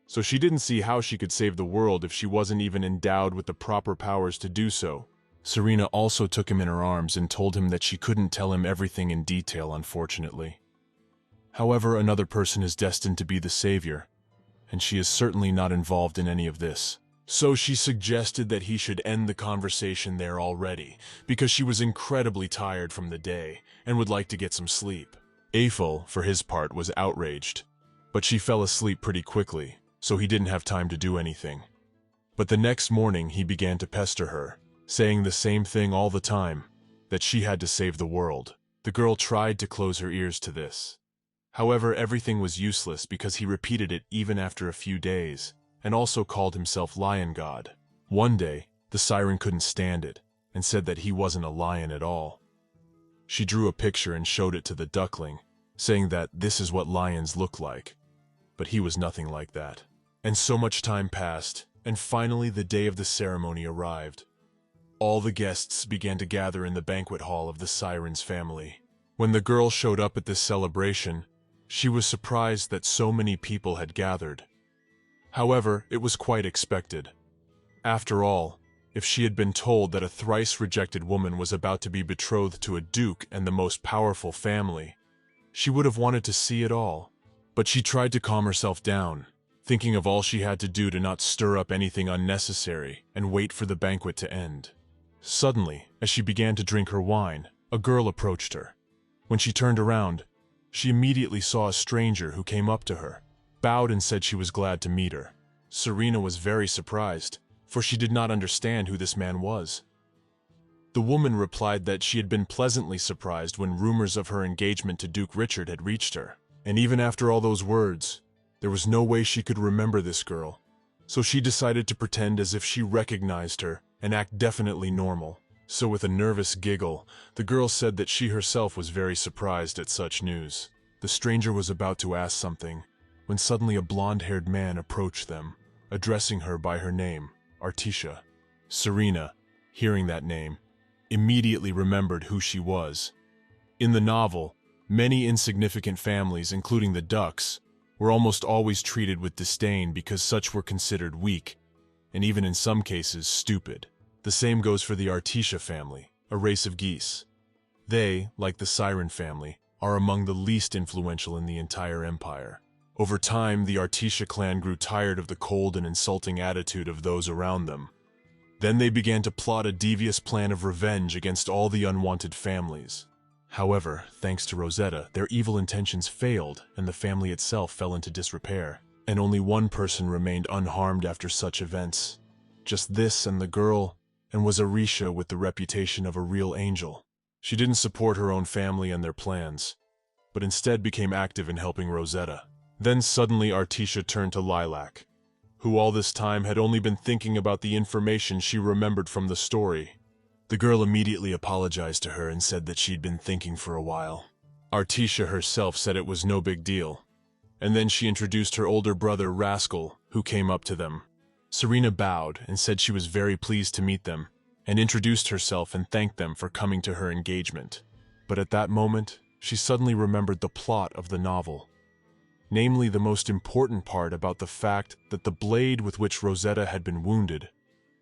So she didn't see how she could save the world if she wasn't even endowed with the proper powers to do so. Serena also took him in her arms and told him that she couldn't tell him everything in detail, unfortunately. However, another person is destined to be the savior, and she is certainly not involved in any of this. So she suggested that he should end the conversation there already, because she was incredibly tired from the day and would like to get some sleep. Eiffel, for his part, was outraged, but she fell asleep pretty quickly, so he didn't have time to do anything. But the next morning he began to pester her, saying the same thing all the time, that she had to save the world. The girl tried to close her ears to this. However, everything was useless because he repeated it even after a few days, and also called himself Lion God. One day, the siren couldn't stand it, and said that he wasn't a lion at all. She drew a picture and showed it to the duckling, saying that this is what lions look like. But he was nothing like that. And so much time passed, and finally the day of the ceremony arrived. All the guests began to gather in the banquet hall of the siren's family. When the girl showed up at this celebration, she was surprised that so many people had gathered. However, it was quite expected. After all, if she had been told that a thrice-rejected woman was about to be betrothed to a duke and the most powerful family, she would have wanted to see it all. But she tried to calm herself down, thinking of all she had to do to not stir up anything unnecessary and wait for the banquet to end. Suddenly, as she began to drink her wine, a girl approached her. When she turned around, she immediately saw a stranger who came up to her, bowed and said she was glad to meet her. Serena was very surprised, for she did not understand who this man was. The woman replied that she had been pleasantly surprised when rumors of her engagement to Duke Richard had reached her. And even after all those words, there was no way she could remember this girl. So she decided to pretend as if she recognized her and act definitely normal. So with a nervous giggle, the girl said that she herself was very surprised at such news. The stranger was about to ask something, when suddenly a blonde-haired man approached them, addressing her by her name, Artisha. Serena, hearing that name, immediately remembered who she was. In the novel, many insignificant families, including the Ducks, were almost always treated with disdain because such were considered weak, and even in some cases stupid. The same goes for the Artisha family, a race of geese. They, like the Siren family, are among the least influential in the entire empire. Over time, the Artisha clan grew tired of the cold and insulting attitude of those around them. Then they began to plot a devious plan of revenge against all the unwanted families. However, thanks to Rosetta, their evil intentions failed and the family itself fell into disrepair. And only one person remained unharmed after such events. Just this and the girl, and was Arisha with the reputation of a real angel. She didn't support her own family and their plans, but instead became active in helping Rosetta. Then suddenly Artisha turned to Lilac, who all this time had only been thinking about the information she remembered from the story. The girl immediately apologized to her and said that she'd been thinking for a while. Artisha herself said it was no big deal, and then she introduced her older brother Rascal, who came up to them. Serena bowed and said she was very pleased to meet them, and introduced herself and thanked them for coming to her engagement. But at that moment, she suddenly remembered the plot of the novel. Namely, the most important part about the fact that the blade with which Rosetta had been wounded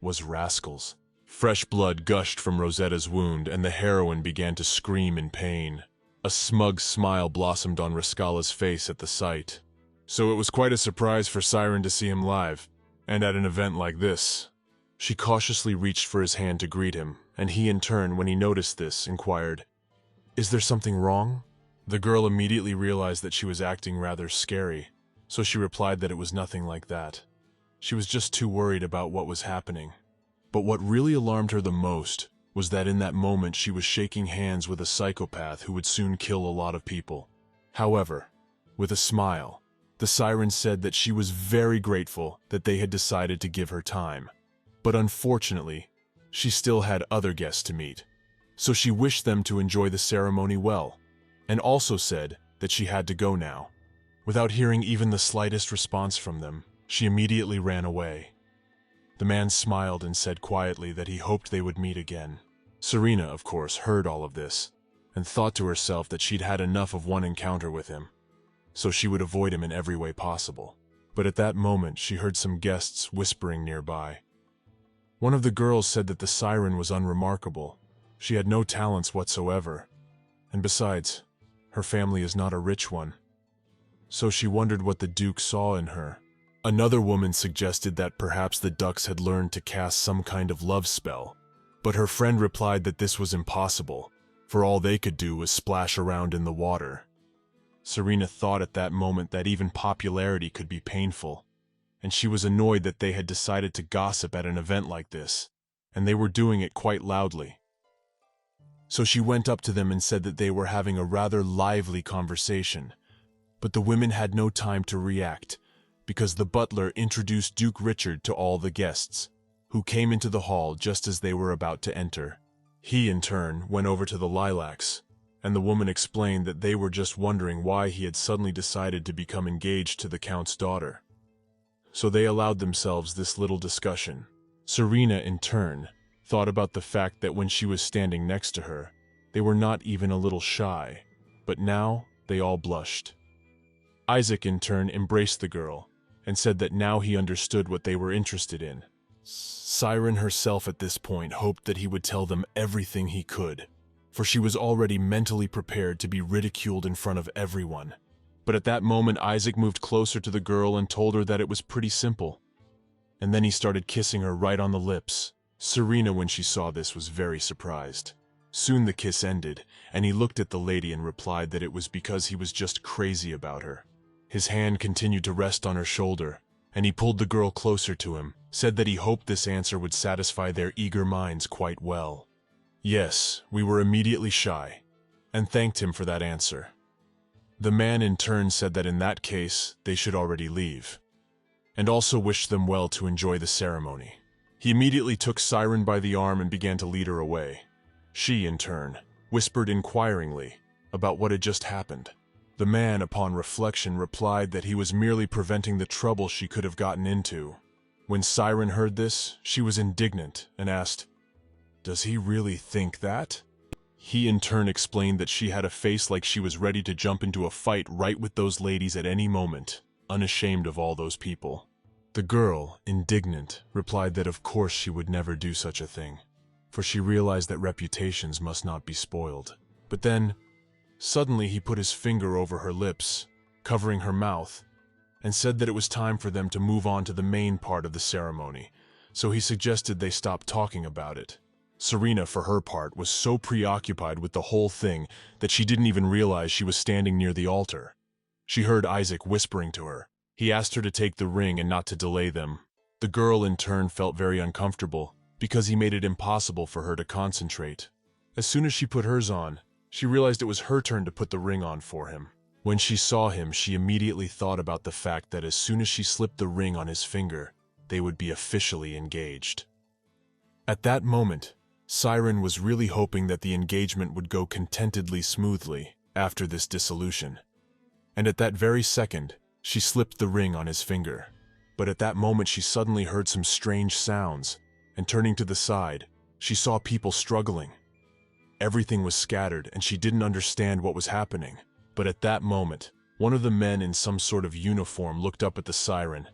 was Rascal's. Fresh blood gushed from Rosetta's wound, and the heroine began to scream in pain. A smug smile blossomed on Rascala's face at the sight. So it was quite a surprise for Siren to see him live, and at an event like this. She cautiously reached for his hand to greet him, and he in turn, when he noticed this, inquired, "Is there something wrong?" The girl immediately realized that she was acting rather scary, so she replied that it was nothing like that. She was just too worried about what was happening. But what really alarmed her the most was that in that moment she was shaking hands with a psychopath who would soon kill a lot of people. However, with a smile, the Siren said that she was very grateful that they had decided to give her time. But unfortunately, she still had other guests to meet, so she wished them to enjoy the ceremony well, and also said that she had to go now. Without hearing even the slightest response from them, she immediately ran away. The man smiled and said quietly that he hoped they would meet again. Serena, of course, heard all of this, and thought to herself that she'd had enough of one encounter with him, so she would avoid him in every way possible. But at that moment, she heard some guests whispering nearby. One of the girls said that the Siren was unremarkable. She had no talents whatsoever, and besides, her family is not a rich one. So she wondered what the Duke saw in her. Another woman suggested that perhaps the Ducks had learned to cast some kind of love spell, but her friend replied that this was impossible, for all they could do was splash around in the water. Serena thought at that moment that even popularity could be painful, and she was annoyed that they had decided to gossip at an event like this, and they were doing it quite loudly. So she went up to them and said that they were having a rather lively conversation, but the women had no time to react, because the butler introduced Duke Richard to all the guests, who came into the hall just as they were about to enter. He, in turn, went over to the Lilacs, and the woman explained that they were just wondering why he had suddenly decided to become engaged to the Count's daughter. So they allowed themselves this little discussion. Serena, in turn, thought about the fact that when she was standing next to her, they were not even a little shy, but now they all blushed. Isaac, in turn, embraced the girl, and said that now he understood what they were interested in. Siren herself at this point hoped that he would tell them everything he could, for she was already mentally prepared to be ridiculed in front of everyone. But at that moment, Isaac moved closer to the girl and told her that it was pretty simple. And then he started kissing her right on the lips. Serena, when she saw this, was very surprised. Soon the kiss ended, and he looked at the lady and replied that it was because he was just crazy about her. His hand continued to rest on her shoulder, and he pulled the girl closer to him, said that he hoped this answer would satisfy their eager minds quite well. Yes, we were immediately shy, and thanked him for that answer. The man in turn said that in that case, they should already leave, and also wished them well to enjoy the ceremony. He immediately took Siren by the arm and began to lead her away. She, in turn, whispered inquiringly about what had just happened. The man, upon reflection, replied that he was merely preventing the trouble she could have gotten into. When Siren heard this, she was indignant and asked, "Does he really think that?" He in turn explained that she had a face like she was ready to jump into a fight right with those ladies at any moment, unashamed of all those people. The girl, indignant, replied that of course she would never do such a thing, for she realized that reputations must not be spoiled. But then, suddenly he put his finger over her lips, covering her mouth, and said that it was time for them to move on to the main part of the ceremony, so he suggested they stop talking about it. Serena, for her part, was so preoccupied with the whole thing that she didn't even realize she was standing near the altar. She heard Isaac whispering to her. He asked her to take the ring and not to delay them. The girl, in turn, felt very uncomfortable, because he made it impossible for her to concentrate. As soon as she put hers on, she realized it was her turn to put the ring on for him. When she saw him, she immediately thought about the fact that as soon as she slipped the ring on his finger, they would be officially engaged. At that moment, Siren was really hoping that the engagement would go contentedly smoothly after this dissolution. And at that very second, she slipped the ring on his finger. But at that moment she suddenly heard some strange sounds, and turning to the side, she saw people struggling. Everything was scattered, and she didn't understand what was happening. But at that moment, one of the men in some sort of uniform looked up at the Siren,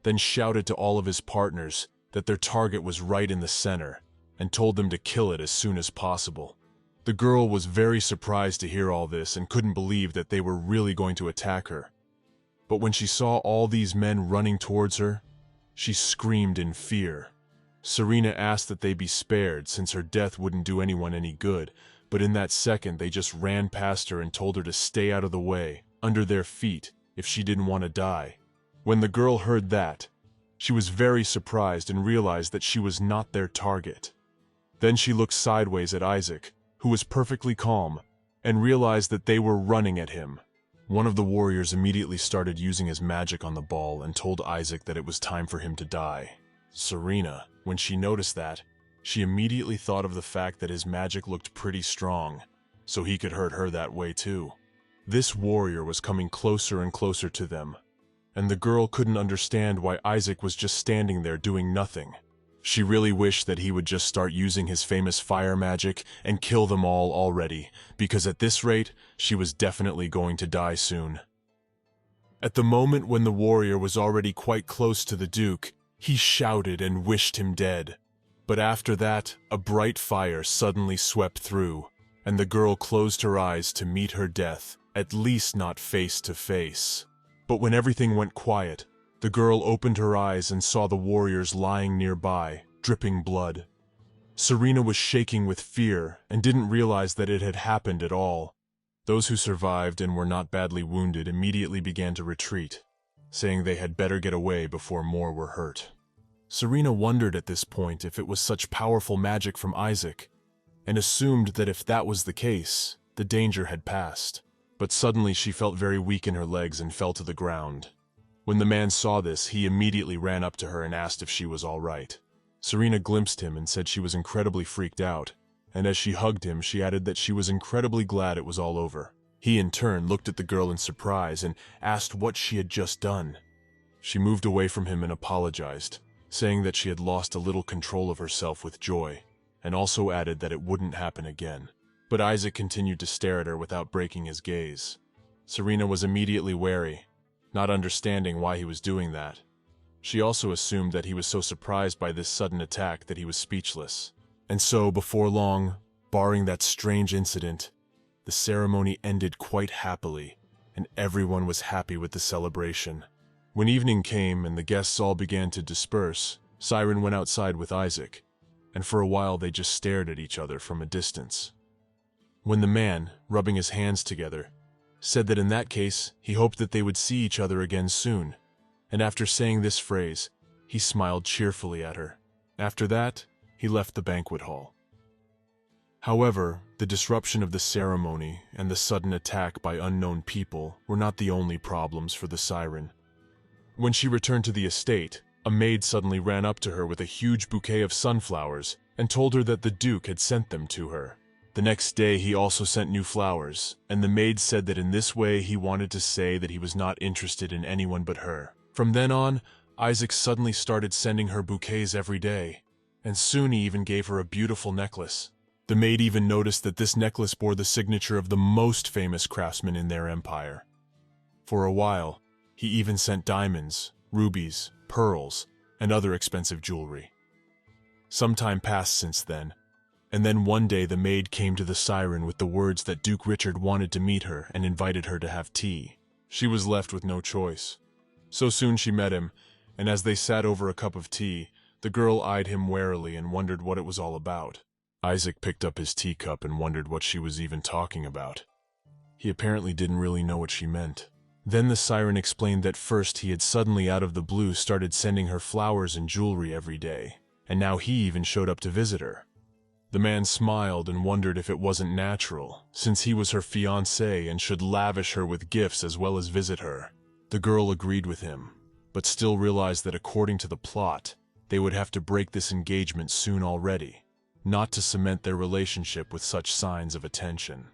then shouted to all of his partners that their target was right in the center, and told them to kill it as soon as possible. The girl was very surprised to hear all this and couldn't believe that they were really going to attack her. But when she saw all these men running towards her, she screamed in fear. Serena asked that they be spared since her death wouldn't do anyone any good, but in that second they just ran past her and told her to stay out of the way, under their feet, if she didn't want to die. When the girl heard that, she was very surprised and realized that she was not their target. Then she looked sideways at Isaac, who was perfectly calm, and realized that they were running at him. One of the warriors immediately started using his magic on the ball and told Isaac that it was time for him to die. Serena, when she noticed that, she immediately thought of the fact that his magic looked pretty strong, so he could hurt her that way too. This warrior was coming closer and closer to them, and the girl couldn't understand why Isaac was just standing there doing nothing. She really wished that he would just start using his famous fire magic and kill them all already, because at this rate, she was definitely going to die soon. At the moment when the warrior was already quite close to the Duke, he shouted and wished him dead. But after that, a bright fire suddenly swept through, and the girl closed her eyes to meet her death, at least not face to face. But when everything went quiet, the girl opened her eyes and saw the warriors lying nearby, dripping blood. Serena was shaking with fear and didn't realize that it had happened at all. Those who survived and were not badly wounded immediately began to retreat, saying they had better get away before more were hurt. Serena wondered at this point if it was such powerful magic from Isaac, and assumed that if that was the case, the danger had passed. But suddenly she felt very weak in her legs and fell to the ground. When the man saw this, he immediately ran up to her and asked if she was all right. Serena glimpsed him and said she was incredibly freaked out, and as she hugged him, she added that she was incredibly glad it was all over. He in turn looked at the girl in surprise and asked what she had just done. She moved away from him and apologized, saying that she had lost a little control of herself with joy, and also added that it wouldn't happen again. But Isaac continued to stare at her without breaking his gaze. Serena was immediately wary, not understanding why he was doing that. She also assumed that he was so surprised by this sudden attack that he was speechless. And so, before long, barring that strange incident, the ceremony ended quite happily, and everyone was happy with the celebration. When evening came and the guests all began to disperse, Siren went outside with Isaac, and for a while they just stared at each other from a distance. When the man, rubbing his hands together, said that in that case he hoped that they would see each other again soon, and after saying this phrase, he smiled cheerfully at her. After that, he left the banquet hall. However, the disruption of the ceremony and the sudden attack by unknown people were not the only problems for the Siren. When she returned to the estate, a maid suddenly ran up to her with a huge bouquet of sunflowers and told her that the Duke had sent them to her. The next day he also sent new flowers, and the maid said that in this way he wanted to say that he was not interested in anyone but her. From then on, Isaac suddenly started sending her bouquets every day, and soon he even gave her a beautiful necklace. The maid even noticed that this necklace bore the signature of the most famous craftsman in their empire. For a while, he even sent diamonds, rubies, pearls, and other expensive jewelry. Some time passed since then, and then one day the maid came to the Siren with the words that Duke Richard wanted to meet her and invited her to have tea. She was left with no choice. So soon she met him, and as they sat over a cup of tea, the girl eyed him warily and wondered what it was all about. Isaac picked up his teacup and wondered what she was even talking about. He apparently didn't really know what she meant. Then the Siren explained that first he had suddenly out of the blue started sending her flowers and jewelry every day, and now he even showed up to visit her. The man smiled and wondered if it wasn't natural, since he was her fiancé and should lavish her with gifts as well as visit her. The girl agreed with him, but still realized that according to the plot, they would have to break this engagement soon already, not to cement their relationship with such signs of attention.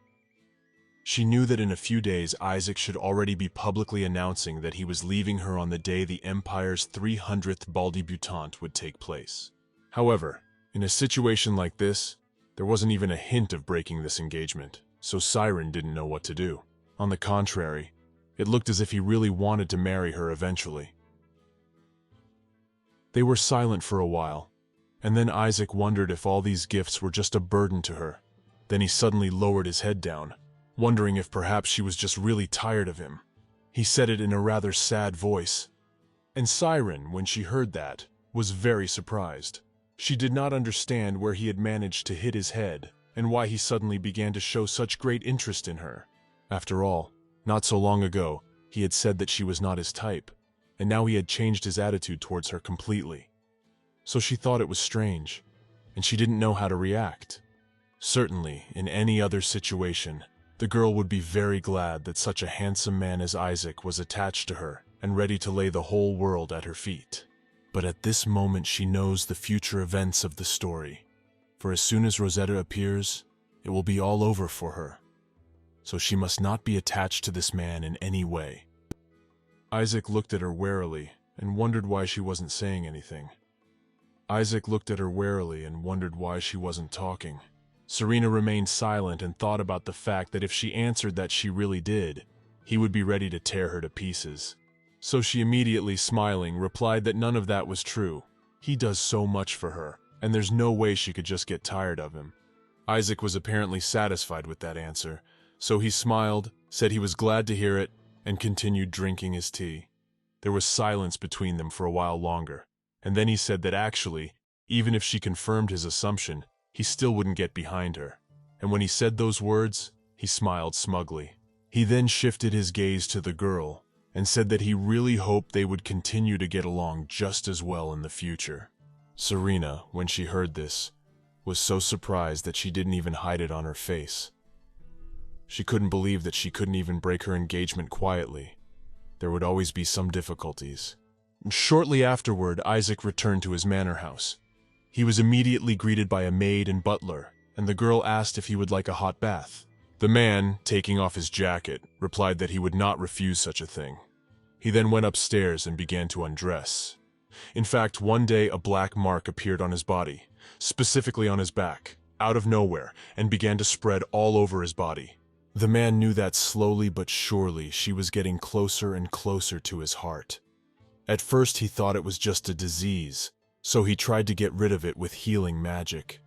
She knew that in a few days Isaac should already be publicly announcing that he was leaving her on the day the Empire's 300th bal debutante would take place. However, in a situation like this, there wasn't even a hint of breaking this engagement, so Siren didn't know what to do. On the contrary, it looked as if he really wanted to marry her eventually. They were silent for a while, and then Isaac wondered if all these gifts were just a burden to her. Then he suddenly lowered his head down, wondering if perhaps she was just really tired of him. He said it in a rather sad voice, and Siren, when she heard that, was very surprised. She did not understand where he had managed to hit his head, and why he suddenly began to show such great interest in her. After all, not so long ago, he had said that she was not his type, and now he had changed his attitude towards her completely. So she thought it was strange, and she didn't know how to react. Certainly, in any other situation, the girl would be very glad that such a handsome man as Isaac was attached to her and ready to lay the whole world at her feet. But at this moment she knows the future events of the story, for as soon as Rosetta appears, it will be all over for her. So she must not be attached to this man in any way. Isaac looked at her warily and wondered why she wasn't saying anything. Isaac looked at her warily and wondered why she wasn't talking. Serena remained silent and thought about the fact that if she answered that she really did, he would be ready to tear her to pieces. So she immediately, smiling, replied that none of that was true. He does so much for her, and there's no way she could just get tired of him. Isaac was apparently satisfied with that answer, so he smiled, said he was glad to hear it, and continued drinking his tea. There was silence between them for a while longer, and then he said that actually, even if she confirmed his assumption, he still wouldn't get behind her. And when he said those words, he smiled smugly. He then shifted his gaze to the girl and said that he really hoped they would continue to get along just as well in the future. Serena, when she heard this, was so surprised that she didn't even hide it on her face. She couldn't believe that she couldn't even break her engagement quietly. There would always be some difficulties. Shortly afterward, Isaac returned to his manor house. He was immediately greeted by a maid and butler, and the girl asked if he would like a hot bath. The man, taking off his jacket, replied that he would not refuse such a thing. He then went upstairs and began to undress. In fact, one day a black mark appeared on his body, specifically on his back, out of nowhere, and began to spread all over his body. The man knew that slowly but surely she was getting closer and closer to his heart. At first he thought it was just a disease, so he tried to get rid of it with healing magic.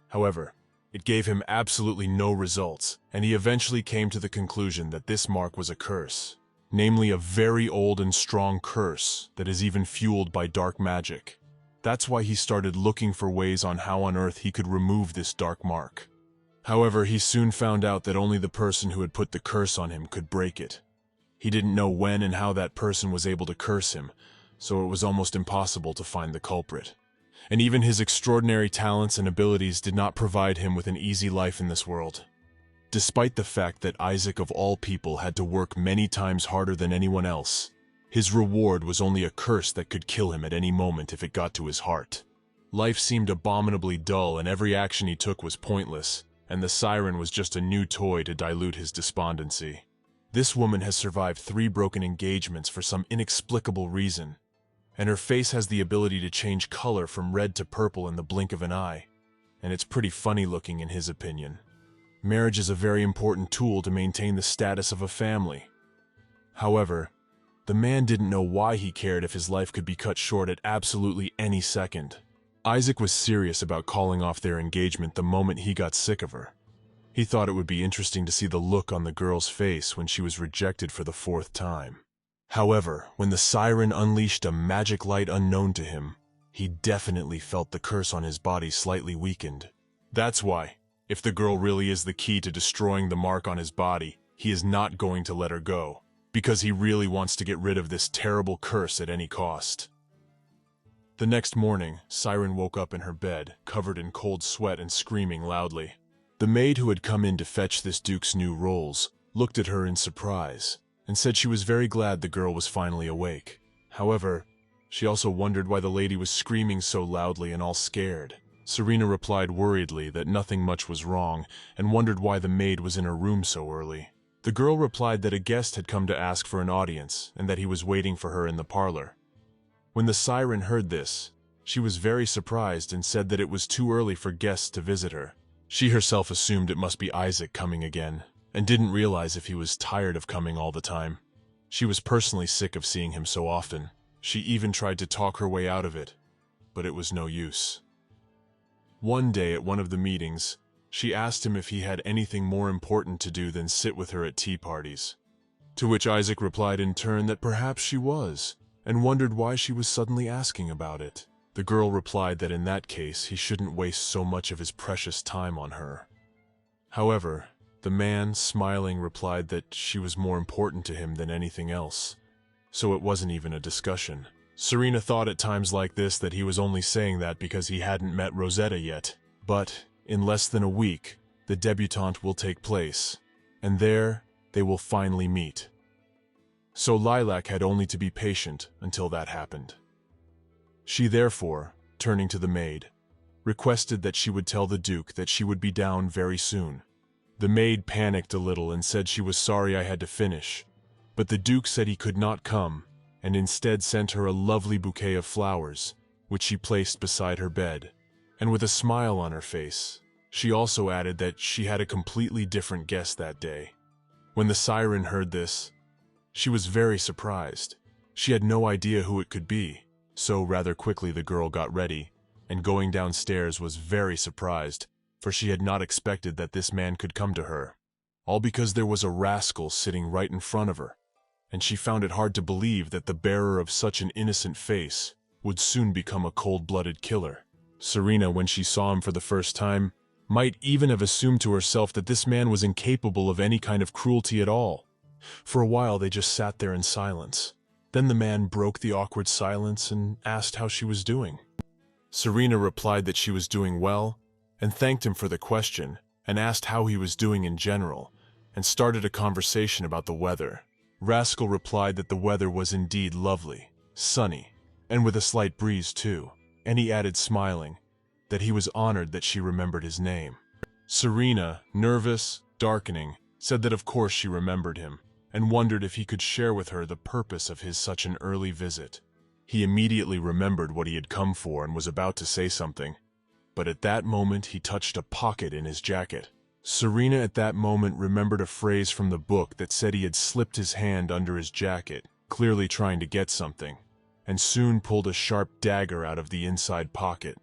However, It gave him absolutely no results, and he eventually came to the conclusion that this mark was a curse, namely a very old and strong curse that is even fueled by dark magic. That's why he started looking for ways on how on earth he could remove this dark mark. However, he soon found out that only the person who had put the curse on him could break it. He didn't know when and how that person was able to curse him, so it was almost impossible to find the culprit. And even his extraordinary talents and abilities did not provide him with an easy life in this world. Despite the fact that Isaac of all people had to work many times harder than anyone else, his reward was only a curse that could kill him at any moment if it got to his heart. Life seemed abominably dull and every action he took was pointless, and the siren was just a new toy to dilute his despondency. This woman has survived 3 broken engagements for some inexplicable reason, and her face has the ability to change color from red to purple in the blink of an eye, and it's pretty funny looking in his opinion. Marriage is a very important tool to maintain the status of a family. However, the man didn't know why he cared if his life could be cut short at absolutely any second. Isaac was serious about calling off their engagement the moment he got sick of her. He thought it would be interesting to see the look on the girl's face when she was rejected for the 4th time. However, when the siren unleashed a magic light unknown to him, he definitely felt the curse on his body slightly weakened. That's why, if the girl really is the key to destroying the mark on his body, he is not going to let her go, because he really wants to get rid of this terrible curse at any cost. The next morning, Siren woke up in her bed, covered in cold sweat and screaming loudly. The maid who had come in to fetch this duke's new rolls looked at her in surprise, and said she was very glad the girl was finally awake. However, she also wondered why the lady was screaming so loudly and all scared. Serena replied worriedly that nothing much was wrong, and wondered why the maid was in her room so early. The girl replied that a guest had come to ask for an audience, and that he was waiting for her in the parlor. When the siren heard this, she was very surprised and said that it was too early for guests to visit her. She herself assumed it must be Isaac coming again, and didn't realize if he was tired of coming all the time. She was personally sick of seeing him so often. She even tried to talk her way out of it, but it was no use. One day at one of the meetings, she asked him if he had anything more important to do than sit with her at tea parties. To which Isaac replied in turn that perhaps she was, and wondered why she was suddenly asking about it. The girl replied that in that case he shouldn't waste so much of his precious time on her. However, the man, smiling, replied that she was more important to him than anything else, so it wasn't even a discussion. Serena thought at times like this that he was only saying that because he hadn't met Rosetta yet. But, in less than a week, the debutante will take place, and there they will finally meet. So Lilac had only to be patient until that happened. She therefore, turning to the maid, requested that she would tell the Duke that she would be down very soon. The maid panicked a little and said she was sorry I had to finish, but the Duke said he could not come, and instead sent her a lovely bouquet of flowers, which she placed beside her bed. And with a smile on her face, she also added that she had a completely different guest that day. When the siren heard this, she was very surprised. She had no idea who it could be, so rather quickly the girl got ready, and going downstairs was very surprised, for she had not expected that this man could come to her. All because there was a rascal sitting right in front of her, and she found it hard to believe that the bearer of such an innocent face would soon become a cold-blooded killer. Serena, when she saw him for the first time, might even have assumed to herself that this man was incapable of any kind of cruelty at all. For a while they just sat there in silence. Then the man broke the awkward silence and asked how she was doing. Serena replied that she was doing well, and thanked him for the question, and asked how he was doing in general, and started a conversation about the weather. Rascal replied that the weather was indeed lovely, sunny, and with a slight breeze too, and he added, smiling, that he was honored that she remembered his name. Serena, nervous, darkening, said that of course she remembered him, and wondered if he could share with her the purpose of his such an early visit. He immediately remembered what he had come for and was about to say something, but at that moment he touched a pocket in his jacket. Serena at that moment remembered a phrase from the book that said he had slipped his hand under his jacket, clearly trying to get something, and soon pulled a sharp dagger out of the inside pocket.